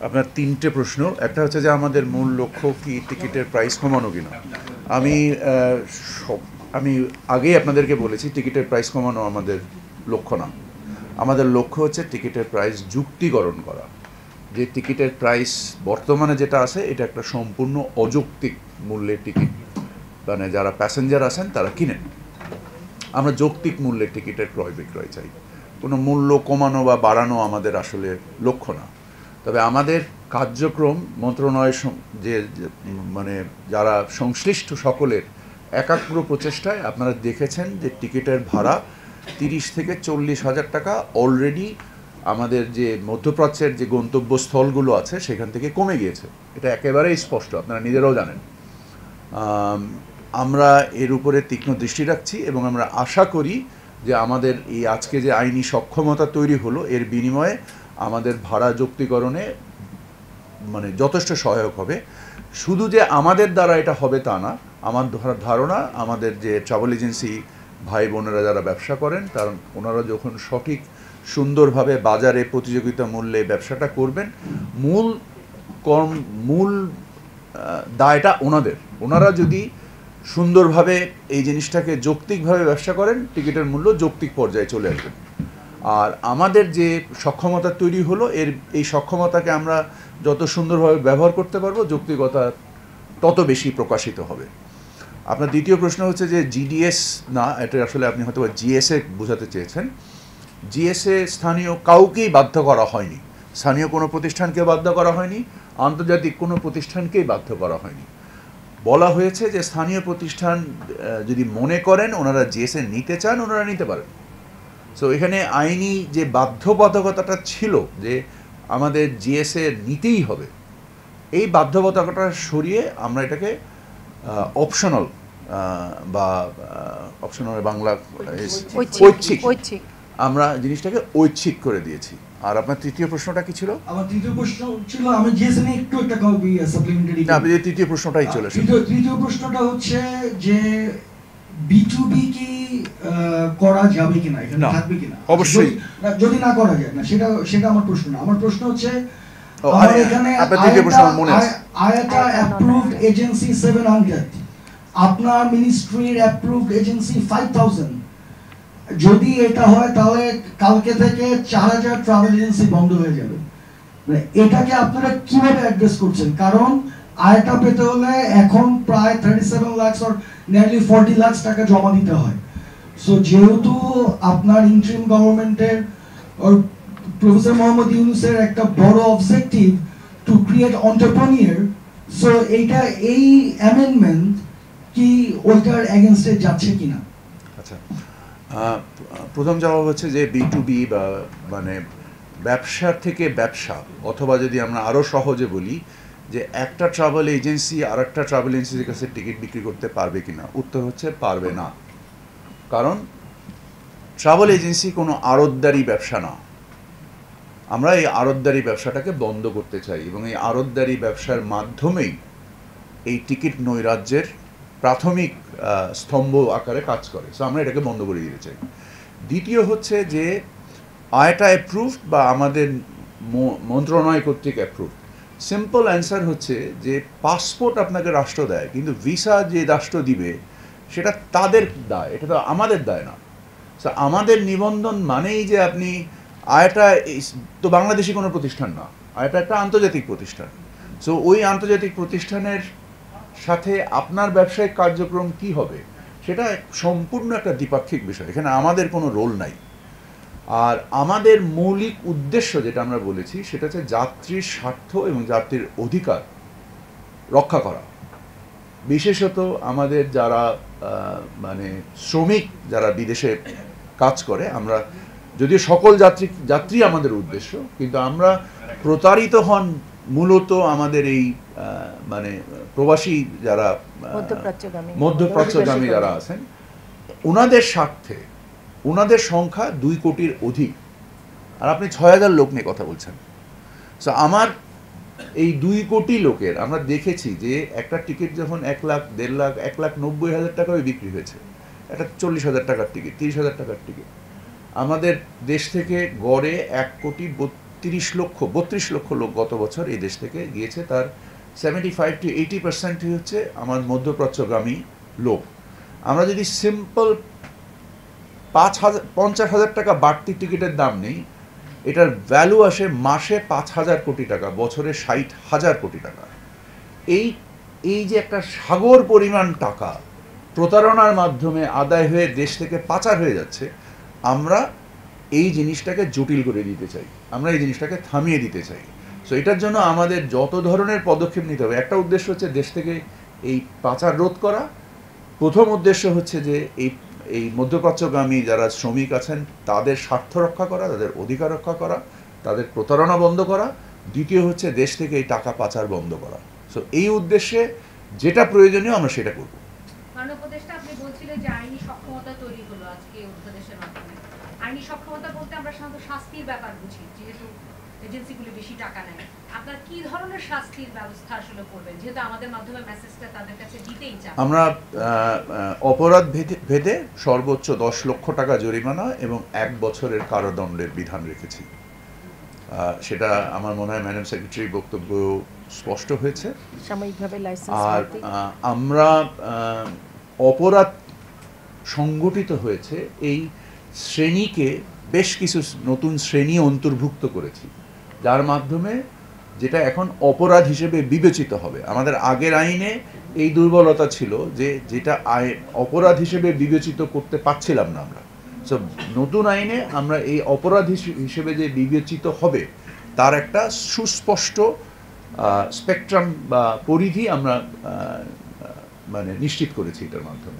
আপনার তিনটে প্রশ্ন। একটা হচ্ছে যে আমাদের মূল লক্ষ্য কি টিকিটের প্রাইস কমানো কিনা। আমি আগেই আপনাদেরকে বলেছি টিকিটের প্রাইস কমানো আমাদের লক্ষ্য না। আমাদের লক্ষ্য হচ্ছে টিকিটের প্রাইস যুক্তিকরণ করা। যে টিকিটের প্রাইস বর্তমানে যেটা আছে এটা একটা সম্পূর্ণ অযৌক্তিক মূল্যের টিকিট, মানে যারা প্যাসেঞ্জার আছেন তারা কিনেন। আমরা যৌক্তিক মূল্যের টিকিটের ক্রয় বিক্রয় চাই। কোনো মূল্য কমানো বা বাড়ানো আমাদের আসলে লক্ষ্য না। তবে আমাদের কার্যক্রম মন্ত্রণালয় যে মানে যারা সংশ্লিষ্ট সকলের একাগ্র প্রচেষ্টায় আপনারা দেখেছেন যে টিকিটের ভাড়া 30 থেকে 40 হাজার টাকা অলরেডি আমাদের যে মধ্যপ্রাচ্যের যে গন্তব্যস্থলগুলো আছে সেখান থেকে কমে গিয়েছে। এটা একেবারেই স্পষ্ট, আপনারা নিজেরাও জানেন। আমরা এর উপরে তীক্ষ্ণ দৃষ্টি রাখছি এবং আমরা আশা করি যে আমাদের এই আজকে যে আইনি সক্ষমতা তৈরি হলো এর বিনিময়ে আমাদের ভাড়া যৌক্তিকরণে মানে যথেষ্ট সহায়ক হবে। শুধু যে আমাদের দ্বারা এটা হবে তা না, আমার ধারণা আমাদের যে ট্রাভেল এজেন্সি ভাই বোনেরা যারা ব্যবসা করেন তারা ওনারা যখন সঠিক সুন্দরভাবে বাজারে প্রতিযোগিতা মূল্যে ব্যবসাটা করবেন, মূল দায়টা ওনারা যদি সুন্দরভাবে এই জিনিসটাকে যৌক্তিকভাবে ব্যবসা করেন টিকিটের মূল্য যৌক্তিক পর্যায়ে চলে আসবে। আর আমাদের যে সক্ষমতা তৈরি হলো এই সক্ষমতাকে আমরা যত সুন্দরভাবে ব্যবহার করতে পারবো যৌক্তিকতা তত বেশি প্রকাশিত হবে। আপনার দ্বিতীয় প্রশ্ন হচ্ছে যে জিডিএস না, এটা আসলে আপনি হয়তো জিএসএ বোঝাতে চেয়েছেন। জিএসএ স্থানীয় কাউকেই বাধ্য করা হয়নি, স্থানীয় কোনো প্রতিষ্ঠানকে বাধ্য করা হয়নি, আন্তর্জাতিক কোনো প্রতিষ্ঠানকেই বাধ্য করা হয়নি। বলা হয়েছে যে স্থানীয় প্রতিষ্ঠান যদি মনে করেন ওনারা জিএসএ নিতে চান ওনারা নিতে পারেন। সো এখানে আইনি যে বাধ্যবাধকতাটা ছিল যে আমাদের জিএসএ নিতেই হবে, এই বাধ্যবাধকতা সরিয়ে আমরা এটাকে অপশনাল বা অপশনাল বাংলা ঐচ্ছিক, আমরা জিনিসটাকে ঐচ্ছিক করে দিয়েছি। আর আপনার তৃতীয় প্রশ্নটা কি ছিল? আমার তৃতীয় প্রশ্ন ছিল, আমি জিএসএ নিয়ে একটু একটা সাপ্লিমেন্টারি। আপনি তৃতীয় প্রশ্নটাই চলে আসেন। তৃতীয় প্রশ্নটা হচ্ছে যে B2B কি করা যাবে কিনা, এখানে থাকবে কিনা? অবশ্যই যদি না করা যায় না সেটা আমার প্রশ্ন না। আমার প্রশ্ন হচ্ছে আমার এখানে আয়াটা অ্যাপ্রুভড এজেন্সি 700, আপনার মিনিস্ট্রির অ্যাপ্রুভড এজেন্সি 5000। যদি এটা হয় তাহলে কালকে থেকে 4000 ট্রাভেল এজেন্সি বন্ধ হয়ে যাবে। এটাকে আপনারা কিভাবে অ্যাড্রেস করছেন? কারণ আয়টা পেতে হলে এখন প্রায় 37 লাখ or nearly 40 লাখ টাকা জমা দিতে হয়। সো যেহেতু আপনার ইন্টারিম গভর্নমেন্টের প্রফেসর মোহাম্মদ ইউনূসের একটা বড় objective to create entrepreneur, so এই অ্যামেন্ডমেন্ট কি ওইটার এগেইনস্টে যাচ্ছে কিনা? আচ্ছা, প্রথম জবাব হচ্ছে যে B2B বা মানে ব্যবসার থেকে ব্যবসা, অথবা যদি আমরা আরও সহজে বলি যে একটা ট্রাভেল এজেন্সি আর একটা ট্রাভেল এজেন্সির কাছে টিকিট বিক্রি করতে পারবে কিনা, উত্তর হচ্ছে পারবে না। কারণ ট্রাভেল এজেন্সি কোনো আড়তদারি ব্যবসা না। আমরা এই আড়তদারি ব্যবসাটাকে বন্ধ করতে চাই এবং এই আড়তদারি ব্যবসার মাধ্যমেই এই টিকিট নৈরাজ্যের প্রাথমিক স্তম্ভ আকারে কাজ করে। সো আমরা এটাকে বন্ধ করে দিতে চাই। দ্বিতীয় হচ্ছে যে আয়টা অ্যাপ্রুভড বা আমাদের মন্ত্রণালয় কর্তৃক অ্যাপ্রুভড। সিম্পল অ্যান্সার হচ্ছে যে পাসপোর্ট আপনাকে রাষ্ট্র দেয়, কিন্তু ভিসা যে রাষ্ট্র দিবে সেটা তাদের দায়, এটা তো আমাদের দায় না। সো আমাদের নিবন্ধন মানেই যে আপনি আয়টা তো বাংলাদেশি কোনো প্রতিষ্ঠান না, আয়টা একটা আন্তর্জাতিক প্রতিষ্ঠান। সো ওই আন্তর্জাতিক প্রতিষ্ঠানের সাথে আপনার ব্যবসায়িক কার্যক্রম কি হবে সেটা সম্পূর্ণ একটা দ্বিপাক্ষিক বিষয়, এখানে আমাদের কোনো রোল নাই। আর আমাদের মৌলিক উদ্দেশ্য যেটা আমরা বলেছি সেটা হচ্ছে যাত্রীর স্বার্থ এবং যাত্রীর অধিকার রক্ষা করা। বিশেষত আমাদের যারা মানে শ্রমিক যারা বিদেশে কাজ করে, আমরা যদিও সকল যাত্রী আমাদের উদ্দেশ্য, কিন্তু আমরা প্রতারিত হন মূলত আমাদের এই মানে প্রবাসী যারা মধ্যপ্রাচ্যগামী যারা আছেন ওনাদের স্বার্থে। ওনাদের সংখ্যা 2 কোটির অধিক, আর আপনি 6000 লোক নিয়ে কথা বলছেন। সো আমার এই 2 কোটি লোকের আমরা দেখেছি যে একটা টিকিট যখন 1 লাখ, 1.5 লাখ, 1,90,000 টাকায় বিক্রি হয়েছে, একটা 40,000 টাকার টিকিট, 30,000 টাকার টিকিট। আমাদের দেশ থেকে গড়ে 1,32,00,000 32 লক্ষ লোক গত বছর এই দেশ থেকে গিয়েছে। তার 75 to 80% হচ্ছে আমার মধ্যপ্রাচ্যগামী লোক। আমরা যদি সিম্পল 50,000 টাকা বাড়তি টিকিটের দাম নেই, এটার ভ্যালু আসে মাসে 5,000 কোটি টাকা, বছরে 60,000 কোটি টাকা। এই যে একটা সাগর পরিমাণ টাকা প্রতারণার মাধ্যমে আদায় হয়ে দেশ থেকে পাচার হয়ে যাচ্ছে, আমরা এই জিনিসটাকে জটিল করে দিতে চাই, আমরা এই জিনিসটাকে থামিয়ে দিতে চাই। সো এটার জন্য আমাদের যত ধরনের পদক্ষেপ নিতে হবে। একটা উদ্দেশ্য হচ্ছে দেশ থেকে এই পাচার রোধ করা, প্রথম উদ্দেশ্য হচ্ছে যে এই মধ্যপ্রাচ্যগামী যারা শ্রমিক আছেন তাদের স্বার্থ রক্ষা করা, তাদের অধিকার রক্ষা করা, তাদের প্রতারণা বন্ধ করা। দ্বিতীয় হচ্ছে দেশ থেকে এই টাকা পাচার বন্ধ করা। সো এই উদ্দেশ্যে যেটা প্রয়োজনীয় আমরা সেটা করব। মাননীয় উপদেষ্টা, আপনি বলছিলেন যে আইনি সক্ষমতা তৈরি হলো আজকে উপদেশের মাধ্যমে। আইনি সক্ষমতা বলতে আমরা সাধারণত শাস্তির ব্যাপার বুঝি, যেহেতু এজেন্সিগুলি বেশি টাকা নেয়। আপনার কি ধরনের শাস্তির ব্যবস্থা আসলে করবেন, যেহেতু আমাদের মাধ্যমে মেসেজটা তাদের কাছে দিতেই চান? আমরা অপরাধ ভেদে সর্বোচ্চ 10 লক্ষ টাকা জরিমানা এবং 1 বছরের কারাদণ্ডের বিধান রেখেছি। সেটা আমার মনে হয় ম্যাডাম সেক্রেটারি বক্তব্য স্পষ্ট হয়েছে। সাময়িকভাবে লাইসেন্স আর আমরা অপরাধ সংগঠিত হয়েছে এই শ্রেণীকে বেশ কিছু নতুন শ্রেণী অন্তর্ভুক্ত করেছি, যার মাধ্যমে যেটা এখন অপরাধ হিসেবে বিবেচিত হবে। আমাদের আগের আইনে এই দুর্বলতা ছিল যে যেটা অপরাধ হিসেবে বিবেচিত করতে পারছিলাম না আমরা। সো নতুন আইনে আমরা এই অপরাধ হিসেবে যে বিবেচিত হবে তার একটা সুস্পষ্ট স্পেকট্রাম বা পরিধি আমরা মানে নিশ্চিত করেছি এটার মাধ্যমে।